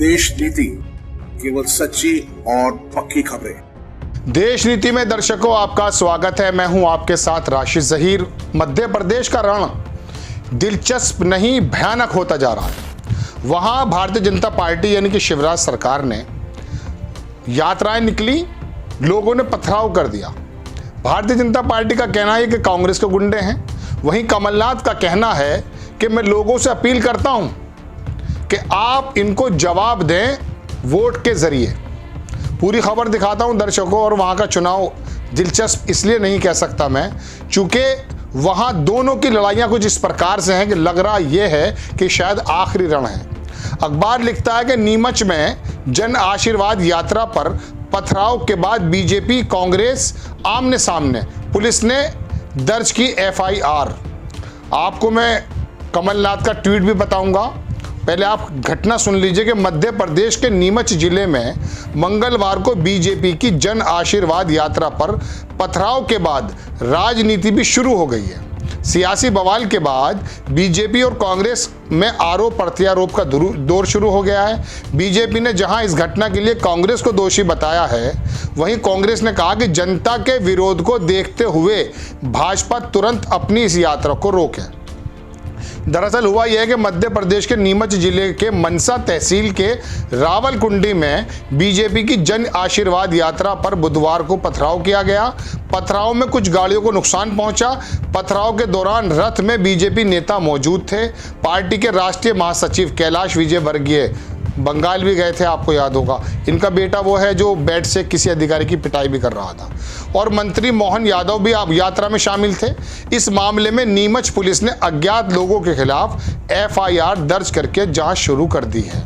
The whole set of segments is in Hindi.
देश नीति, केवल सच्ची और पक्की खबरें। देश नीति में दर्शकों आपका स्वागत है। मैं हूं आपके साथ राशिद जहीर। मध्य प्रदेश का रण दिलचस्प नहीं भयानक होता जा रहा है। वहां भारतीय जनता पार्टी यानी कि शिवराज सरकार ने यात्राएं निकली, लोगों ने पथराव कर दिया। भारतीय जनता पार्टी का कहना है कि कांग्रेस के गुंडे हैं। वहीं कमलनाथ का कहना है कि मैं लोगों से अपील करता हूं कि आप इनको जवाब दें वोट के जरिए। पूरी खबर दिखाता हूं दर्शकों। और वहां का चुनाव दिलचस्प इसलिए नहीं कह सकता मैं, चूंकि वहां दोनों की लड़ाइयां कुछ इस प्रकार से हैं कि लग रहा यह है कि शायद आखिरी रण है। अखबार लिखता है कि नीमच में जन आशीर्वाद यात्रा पर पथराव के बाद बीजेपी कांग्रेस आमने सामने, पुलिस ने दर्ज की एफआईआर। आपको मैं कमलनाथ का ट्वीट भी बताऊंगा। पहले आप घटना सुन लीजिए कि मध्य प्रदेश के नीमच जिले में मंगलवार को बीजेपी की जन आशीर्वाद यात्रा पर पथराव के बाद राजनीति भी शुरू हो गई है। सियासी बवाल के बाद बीजेपी और कांग्रेस में आरोप प्रत्यारोप का दौर शुरू हो गया है। बीजेपी ने जहां इस घटना के लिए कांग्रेस को दोषी बताया है, वहीं कांग्रेस ने कहा कि जनता के विरोध को देखते हुए भाजपा तुरंत अपनी इस यात्रा को रोके। दरअसल हुआ यह है कि मध्य प्रदेश के नीमच जिले के मनसा तहसील के रावलकुंडी में बीजेपी की जन आशीर्वाद यात्रा पर बुधवार को पथराव किया गया। पथराव में कुछ गाड़ियों को नुकसान पहुंचा। पथराव के दौरान रथ में बीजेपी नेता मौजूद थे। पार्टी के राष्ट्रीय महासचिव कैलाश विजयवर्गीय बंगाल भी गए थे, आपको याद होगा। इनका बेटा वो है जो बेड से किसी अधिकारी की पिटाई भी कर रहा था। और मंत्री मोहन यादव भी यात्रा में शामिल थे। इस मामले में नीमच पुलिस ने अज्ञात लोगों के खिलाफ एफआईआर दर्ज करके जांच शुरू कर दी है।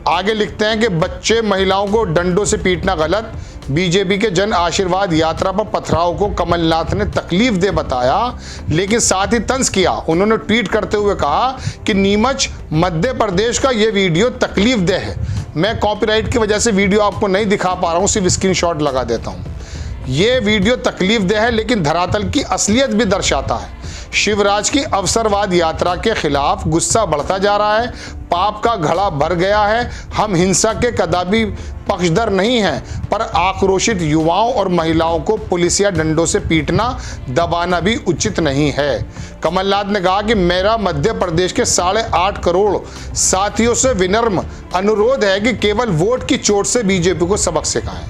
आगे लिखते हैं कि बच्चे महिलाओं को डंडों से पीटना गलत। बीजेपी के जन आशीर्वाद यात्रा पर पथराव को कमलनाथ ने तकलीफ दे बताया, लेकिन साथ ही तंज किया। उन्होंने ट्वीट करते हुए कहा कि नीमच मध्य प्रदेश का यह वीडियो तकलीफ दे है। मैं कॉपीराइट की वजह से वीडियो आपको नहीं दिखा पा रहा हूं, सिर्फ स्क्रीनशॉट लगा देता हूं। यह वीडियो तकलीफ दे है, लेकिन धरातल की असलियत भी दर्शाता है। शिवराज की अवसरवाद यात्रा के खिलाफ गुस्सा बढ़ता जा रहा है। पाप का घड़ा भर गया है। हम हिंसा के कदापि पक्षधर नहीं हैं, पर आक्रोशित युवाओं और महिलाओं को पुलिस या डंडों से पीटना, दबाना भी उचित नहीं है। कमलनाथ ने कहा कि मेरा मध्य प्रदेश के 8.5 करोड़ साथियों से विनम्र अनुरोध है कि केवल वोट की चोट से बीजेपी को सबक सिखाएं।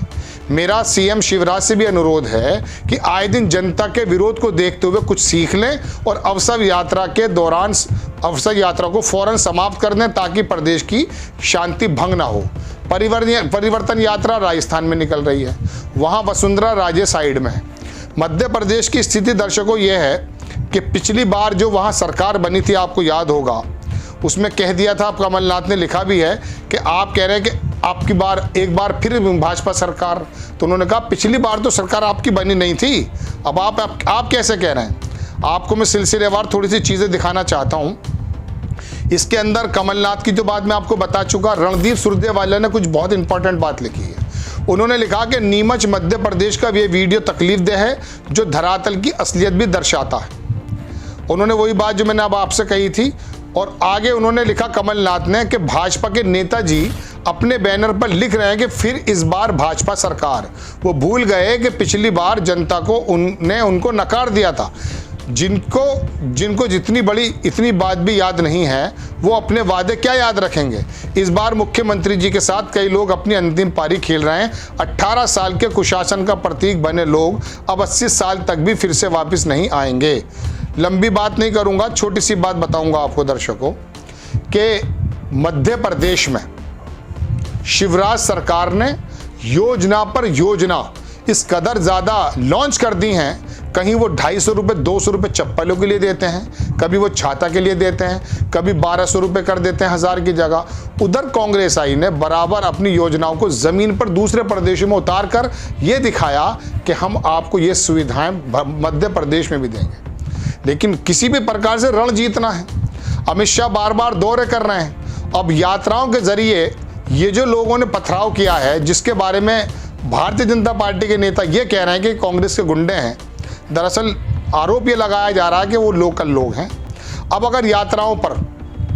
मेरा सीएम शिवराज से भी अनुरोध है कि आए दिन जनता के विरोध को देखते हुए कुछ सीख लें और अवसर यात्रा के दौरान अवसर यात्रा को फौरन समाप्त कर दें, ताकि प्रदेश की शांति भंग ना हो। परिवर्तन यात्रा राजस्थान में निकल रही है, वहां वसुंधरा राजे साइड में है। मध्य प्रदेश की स्थिति दर्शकों यह है कि पिछली बार जो वहां सरकार बनी थी, आपको याद होगा, उसमें कह दिया था, कमलनाथ ने लिखा भी है कि आप कह रहे हैं कि आपकी बार एक बार फिर भाजपा सरकार। तो उन्होंने कहा पिछली बार तो सरकार आपकी बनी नहीं थी, अब आप कैसे कह रहे हैं। आपको मैं सिलसिलेवार थोड़ी सी चीज़ें दिखाना चाहता हूं। इसके अंदर कमलनाथ की जो बात मैं आपको बता चुका, रणदीप सुरजेवाला ने कुछ बहुत इंपॉर्टेंट बात लिखी है। उन्होंने लिखा कि नीमच मध्य प्रदेश का ये वीडियो तकलीफदेह है, जो धरातल की असलियत भी दर्शाता है। उन्होंने वही बात जो मैंने अब आपसे कही थी। और आगे उन्होंने लिखा कमलनाथ ने कि भाजपा के नेताजी अपने बैनर पर लिख रहे हैं कि फिर इस बार भाजपा सरकार। वो भूल गए कि पिछली बार जनता को उनको नकार दिया था। जिनको इतनी बात भी याद नहीं है, वो अपने वादे क्या याद रखेंगे। इस बार मुख्यमंत्री जी के साथ कई लोग अपनी अंतिम पारी खेल रहे हैं। 18 साल के कुशासन का प्रतीक बने लोग अब 80 साल तक भी फिर से वापस नहीं आएंगे। लंबी बात नहीं करूंगा, छोटी सी बात बताऊंगा आपको दर्शकों कि मध्य प्रदेश में शिवराज सरकार ने योजना पर योजना इस कदर ज़्यादा लॉन्च कर दी हैं। कहीं वो 250 रुपये 200 रुपये चप्पलों के लिए देते हैं, कभी वो छाता के लिए देते हैं, कभी 1200 रुपये कर देते हैं 1000 की जगह। उधर कांग्रेस आई ने बराबर अपनी योजनाओं को ज़मीन पर दूसरे प्रदेशों में उतार कर ये दिखाया कि हम आपको ये सुविधाएं मध्य प्रदेश में भी देंगे। लेकिन किसी भी प्रकार से रण जीतना है। अमित शाह बार बार दौरे कर रहे हैं। अब यात्राओं के जरिए ये जो लोगों ने पथराव किया है, जिसके बारे में भारतीय जनता पार्टी के नेता ये कह रहे हैं कि कांग्रेस के गुंडे हैं, दरअसल आरोप ये लगाया जा रहा है कि वो लोकल लोग हैं। अब अगर यात्राओं पर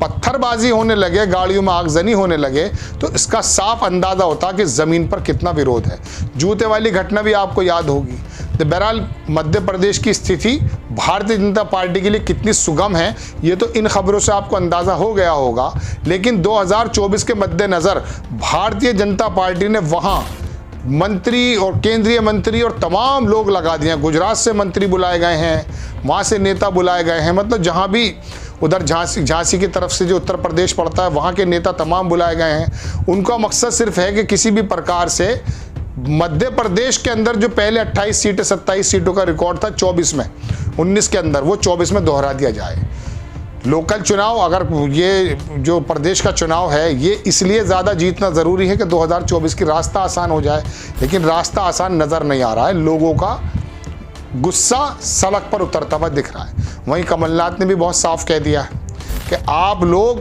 पत्थरबाजी होने लगे, गाड़ियों में आगजनी होने लगे, तो इसका साफ अंदाजा होता कि जमीन पर कितना विरोध है। जूते वाली घटना भी आपको याद होगी। तो बहरहाल मध्य प्रदेश की स्थिति भारतीय जनता पार्टी के लिए कितनी सुगम है, ये तो इन खबरों से आपको अंदाजा हो गया होगा। लेकिन 2024 के मद्देनजर भारतीय जनता पार्टी ने वहां मंत्री और केंद्रीय मंत्री और तमाम लोग लगा दिए। गुजरात से मंत्री बुलाए गए हैं, वहाँ से नेता बुलाए गए हैं, मतलब जहाँ भी उधर झांसी की तरफ से जो उत्तर प्रदेश पड़ता है वहाँ के नेता तमाम बुलाए गए हैं। उनका मकसद सिर्फ है कि किसी भी प्रकार से मध्य प्रदेश के अंदर जो पहले 28 सीटें 27 सीटों का रिकॉर्ड था 24 में 19 के अंदर, वो 24 में दोहरा दिया जाए। लोकल चुनाव, अगर ये जो प्रदेश का चुनाव है ये इसलिए ज़्यादा जीतना ज़रूरी है कि 2024 की रास्ता आसान हो जाए, लेकिन रास्ता आसान नज़र नहीं आ रहा है। लोगों का गुस्सा सड़क पर उतरता हुआ दिख रहा है। वहीं कमलनाथ ने भी बहुत साफ कह दिया है कि आप लोग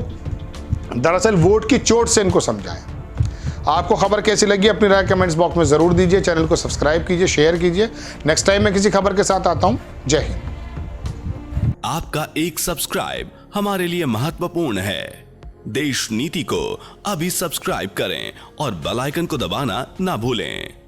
दरअसल वोट की चोट से इनको समझाएं। आपको खबर कैसी लगी अपनी राय कमेंट्स बॉक्स में ज़रूर दीजिए। चैनल को सब्सक्राइब कीजिए, शेयर कीजिए। नेक्स्ट टाइम मैं किसी खबर के साथ आता हूँ। जय हिंद। आपका एक सब्सक्राइब हमारे लिए महत्वपूर्ण है। देश नीति को अभी सब्सक्राइब करें और बेल आइकन को दबाना ना भूलें।